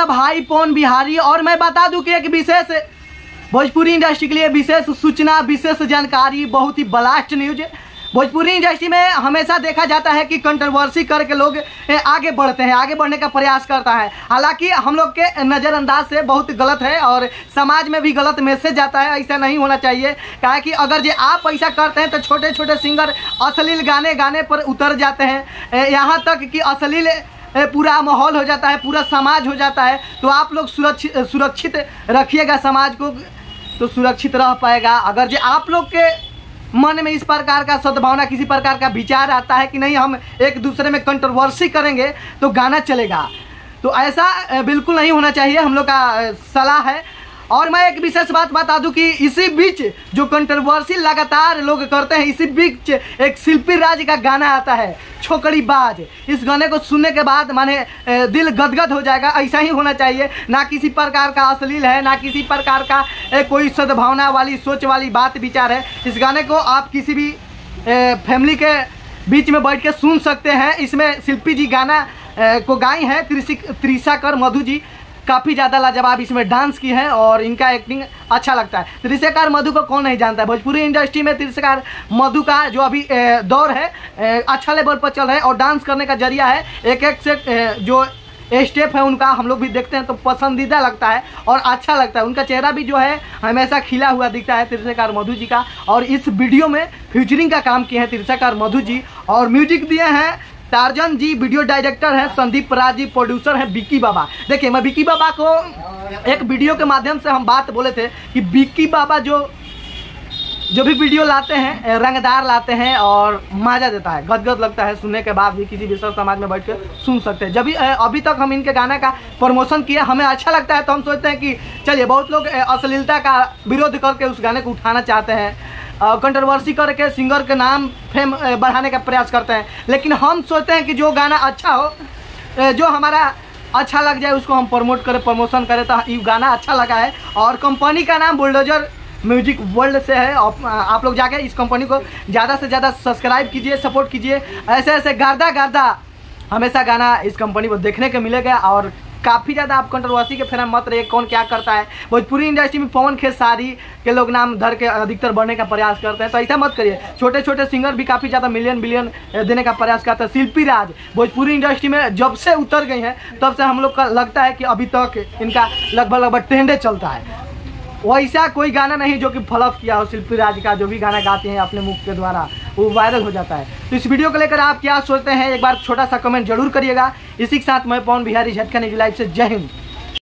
आपका भाई पवन बिहारी। और मैं बता दूं कि एक विशेष भोजपुरी इंडस्ट्री के लिए विशेष सूचना, विशेष जानकारी, बहुत ही ब्लास्ट न्यूज। भोजपुरी इंडस्ट्री में हमेशा देखा जाता है कि कंट्रोवर्सी करके लोग आगे बढ़ते हैं, आगे बढ़ने का प्रयास करता है। हालांकि हम लोग के नज़रअंदाज से बहुत गलत है और समाज में भी गलत मैसेज जाता है। ऐसा नहीं होना चाहिए, क्या कि अगर जो आप ऐसा करते हैं तो छोटे छोटे सिंगर अश्लील गाने पर उतर जाते हैं, यहाँ तक कि अश्लील पूरा माहौल हो जाता है, पूरा समाज हो जाता है। तो आप लोग सुरक्षित रखिएगा समाज को, तो सुरक्षित रह पाएगा। अगर जो आप लोग के मन में इस प्रकार का सद्भावना, किसी प्रकार का विचार आता है कि नहीं हम एक दूसरे में कंट्रोवर्सी करेंगे तो गाना चलेगा, तो ऐसा बिल्कुल नहीं होना चाहिए, हम लोग का सलाह है। और मैं एक विशेष बात बता दूं कि इसी बीच जो कंट्रोवर्सी लगातार लोग करते हैं, इसी बीच एक शिल्पी राज का गाना आता है छोकड़ी बाज। इस गाने को सुनने के बाद माने दिल गदगद हो जाएगा। ऐसा ही होना चाहिए, ना किसी प्रकार का अश्लील है, ना किसी प्रकार का कोई सद्भावना वाली सोच वाली बात विचार है। इस गाने को आप किसी भी फैमिली के बीच में बैठ के सुन सकते हैं। इसमें शिल्पी जी गाना को गाई हैं त्रिशाकर मधु जी, काफ़ी ज़्यादा लाजवाब इसमें डांस की है और इनका एक्टिंग अच्छा लगता है। त्रिशाकर मधु को कौन नहीं जानता है। भोजपुरी इंडस्ट्री में त्रिशाकर मधु का जो अभी दौर है अच्छा लेवल पर चल रहा है और डांस करने का जरिया है। एक एक से जो स्टेप है उनका हम लोग भी देखते हैं तो पसंदीदा लगता है और अच्छा लगता है। उनका चेहरा भी जो है हमेशा खिला हुआ दिखता है त्रिशाकर मधु जी का। और इस वीडियो में फ्यूचरिंग का काम किए हैं त्रिशाकर मधु जी और म्यूजिक दिए हैं टार्जन जी, वीडियो डायरेक्टर है संदीप राज जी, प्रोड्यूसर है विक्की बाबा। देखिए, मैं विक्की बाबा को एक वीडियो के माध्यम से हम बात बोले थे कि विक्की बाबा जो भी वीडियो लाते हैं रंगदार लाते हैं और मजा देता है, गदगद लगता है सुनने के बाद भी। किसी भी समाज में बैठ कर सुन सकते हैं। जब भी अभी तक हम इनके गाना का प्रमोशन किए, हमें अच्छा लगता है तो हम सोचते हैं कि चलिए, बहुत लोग अश्लीलता का विरोध करके उस गाने को उठाना चाहते हैं, कंट्रोवर्सी करके सिंगर के नाम फेम बढ़ाने का प्रयास करते हैं। लेकिन हम सोचते हैं कि जो गाना अच्छा हो, जो हमारा अच्छा लग जाए उसको हम प्रमोट करें, प्रमोशन करें। तो ये गाना अच्छा लगा है और कंपनी का नाम बुलडोजर म्यूजिक वर्ल्ड से है। आप लोग जाके इस कंपनी को ज़्यादा से ज़्यादा सब्सक्राइब कीजिए, सपोर्ट कीजिए। ऐसे ऐसे गर्दा हमेशा गाना इस कंपनी को देखने को मिलेगा और काफ़ी ज़्यादा आप कंट्रोवर्सी के फेरा मत रहिए, कौन क्या करता है। भोजपुरी इंडस्ट्री में पवन खेसारी के लोग नाम धर के अधिकतर बढ़ने का प्रयास करते हैं, तो ऐसा मत करिए। छोटे छोटे सिंगर भी काफ़ी ज़्यादा मिलियन बिलियन देने का प्रयास करते हैं। शिल्पी राज भोजपुरी इंडस्ट्री में जब से उतर गई हैं तब से हम लोग का लगता है कि अभी तक इनका लगभग ट्रेंडे चलता है। वैसा कोई गाना नहीं जो कि फ्लॉप किया हो। शिल्पी राज का जो भी गाना गाते हैं अपने मुख के द्वारा वो वायरल हो जाता है। तो इस वीडियो को लेकर आप क्या सोचते हैं, एक बार छोटा सा कमेंट जरूर करिएगा। इसी के साथ मैं पवन बिहारी झटका न्यूज लाइव से जय हिंद।